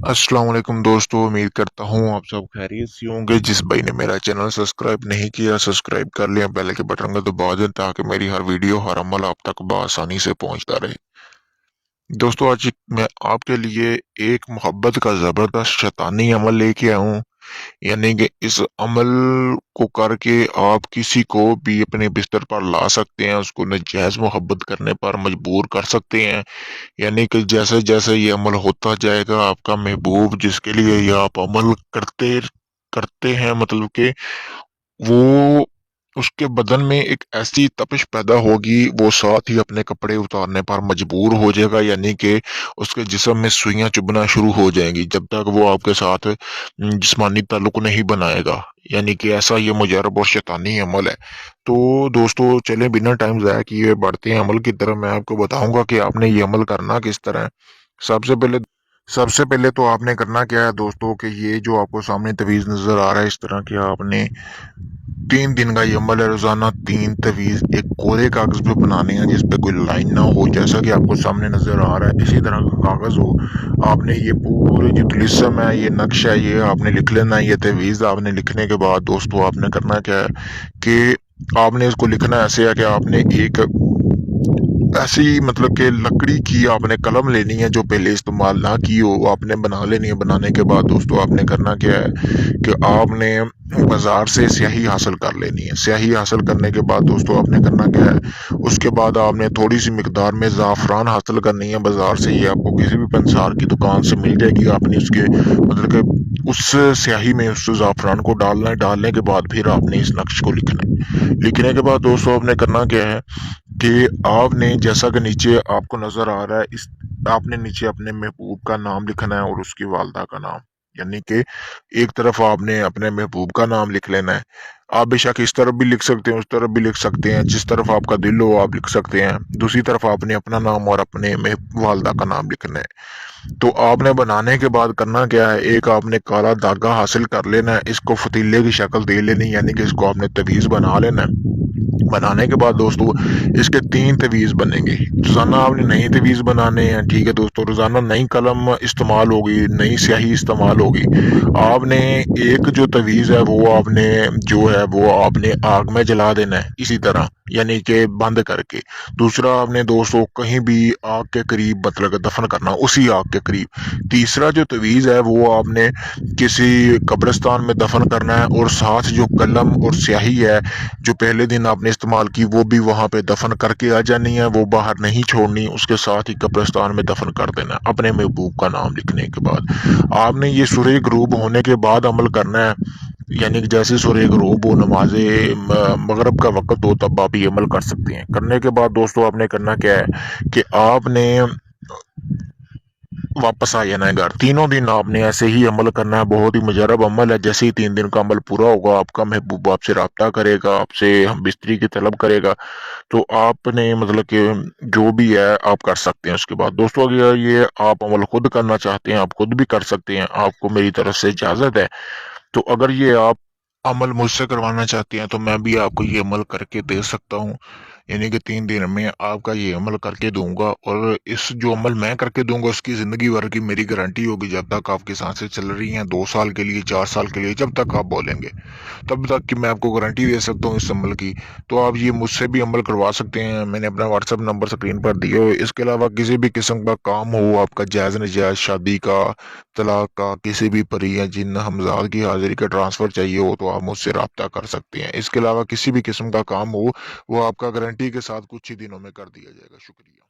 अस्सलाम वालेकुम दोस्तों, उम्मीद करता हूँ आप सब खैरियत से होंगे। जिस भाई ने मेरा चैनल सब्सक्राइब नहीं किया, सब्सक्राइब कर लिया, बेल के बटन को दबा दें ताकि मेरी हर वीडियो हर अमल आप तक बआसानी से पहुंचता रहे। दोस्तों, आज मैं आपके लिए एक मोहब्बत का जबरदस्त शैतानी अमल लेके आया हूँ। यानी कि इस अमल को करके आप किसी को भी अपने बिस्तर पर ला सकते हैं, उसको नजायज मोहब्बत करने पर मजबूर कर सकते हैं। यानी कि जैसे जैसे ये अमल होता जाएगा, आपका महबूब जिसके लिए ये आप अमल करते करते हैं, मतलब कि वो उसके बदन में एक ऐसी तपिश पैदा होगी, वो साथ ही अपने कपड़े उतारने पर मजबूर हो जाएगा। यानी कि उसके जिस्म में सुइयां चुभना शुरू हो जाएंगी जब तक वो आपके साथ जिस्मानी ताल्लुक नहीं बनाएगा। यानी कि ऐसा ये मुजरब और शैतानी अमल है। तो दोस्तों, चले बिना टाइम ज़ाया किए बढ़ते हैं अमल की तरफ। मैं आपको बताऊंगा कि आपने ये अमल करना किस तरह है। सबसे पहले सबसे पहले तो आपने करना क्या है दोस्तों, कि ये जो आपको सामने तवीज़ नज़र आ रहा है इस तरह की, आपने 3 दिन का ये अमल है। रोजाना 3 तवीज़ एक कोरे कागज पे बनाने हैं जिसपे कोई लाइन ना हो, जैसा कि आपको सामने नजर आ रहा है इसी तरह का कागज हो। आपने ये पूरे जो तिलिस्म है, ये नक्शा है, ये आपने लिख लेना है। ये तवीज़ आपने लिखने के बाद दोस्तों आपने करना क्या है कि आपने इसको लिखना ऐसे है कि आपने एक ऐसी, मतलब कि लकड़ी की आपने कलम लेनी है जो पहले इस्तेमाल ना की हो, वो आपने बना लेनी है। बनाने के बाद दोस्तों आपने करना क्या है कि आपने बाजार से स्याही हासिल कर लेनी है। स्याही हासिल करने के बाद दोस्तों आपने करना क्या है, उसके बाद आपने थोड़ी सी मिकदार में ज़ाफ़रान हासिल करनी है बाजार से। ये आपको किसी भी पंसार की दुकान से मिल जाएगी। आपने उसके, मतलब कि उस स्याही में उस ज़ाफ़रान को डालना है। डालने के बाद फिर आपने इस नक्श को लिखना है। लिखने के बाद दोस्तों आपने करना क्या है कि आपने, जैसा कि नीचे आपको नजर आ रहा है, इस आपने नीचे अपने महबूब का नाम लिखना है और उसकी वालदा का नाम। यानी कि एक तरफ आपने अपने महबूब का नाम लिख लेना है। आप बेशक इस तरफ भी लिख सकते हैं, उस तरफ भी लिख सकते हैं, जिस तरफ आपका दिल हो आप लिख सकते हैं। दूसरी तरफ आपने अपना नाम और अपने वालदा का नाम लिखना है। तो आपने बनाने के बाद करना क्या है, एक आपने काला धागा हासिल कर लेना है, इसको फतीले की शक्ल दे लेनी, यानी कि इसको आपने तवीज़ बना लेना है। बनाने के बाद दोस्तों इसके 3 तवीज़ बनेंगे। रोजाना आपने नई तवीज़ बनाने हैं, ठीक है दोस्तों। रोजाना नई कलम इस्तेमाल होगी, नई स्याही इस्तेमाल होगी। आपने एक जो तवीज़ है वो आपने, जो है वो आपने आग में जला देना है इसी तरह, यानी कि बंद करके। दूसरा आपने दोस्तों कहीं भी आग के करीब, मतलब कि दफन करना उसी आग के करीब। तीसरा जो तवीज़ है वो आपने किसी कब्रिस्तान में दफन करना है, और साथ जो कलम और स्याही है जो पहले दिन आपने इस्तेमाल की, वो भी वहां पे दफन करके आ जानी है, वो बाहर नहीं छोड़नी। उसके साथ ही कब्रिस्तान में दफन कर देना है अपने महबूब का नाम लिखने के बाद। आपने ये सूरज गरूब होने के बाद अमल करना है। यानी कि जैसे सूर्य गरूब हो, नमाजे मगरब का वक्त हो, तब आप ये अमल कर सकते हैं। करने के बाद दोस्तों आपने करना क्या है कि आपने वापस आ जाना है घर। तीनों दिन आपने ऐसे ही अमल करना है। बहुत ही मुजरब अमल है। जैसे ही 3 दिन का अमल पूरा होगा, आपका महबूब आपसे राब्ता करेगा, आपसे हम बिस्तरी की तलब करेगा। तो आपने, मतलब कि जो भी है आप कर सकते हैं। उसके बाद दोस्तों अगर ये आप अमल खुद करना चाहते हैं, आप खुद भी कर सकते हैं, आपको मेरी तरफ से इजाजत है। तो अगर ये आप अमल मुझसे करवाना चाहते हैं तो मैं भी आपको ये अमल करके दे सकता हूँ। यानी कि 3 दिन में आपका ये अमल करके दूंगा, और इस जो अमल मैं करके दूंगा उसकी जिंदगी भर की मेरी गारंटी होगी। जब तक आपकी सांसें चल रही हैं, 2 साल के लिए, 4 साल के लिए, जब तक आप बोलेंगे तब तक की मैं आपको गारंटी दे सकता हूँ इस अमल की। तो आप ये मुझसे भी अमल करवा सकते हैं। मैंने अपना व्हाट्सएप नंबर स्क्रीन पर दिए हुए। इसके अलावा किसी भी किस्म का काम हो आपका, जायज़ नजायज़, शादी का, तलाक का, किसी भी परी या जिन हमजाद की हाजिरी का ट्रांसफ़र चाहिए हो तो आप मुझसे रब्ता कर सकते हैं। इसके अलावा किसी भी किस्म का काम हो, वो आपका गारंटी के साथ कुछ ही दिनों में कर दिया जाएगा। शुक्रिया।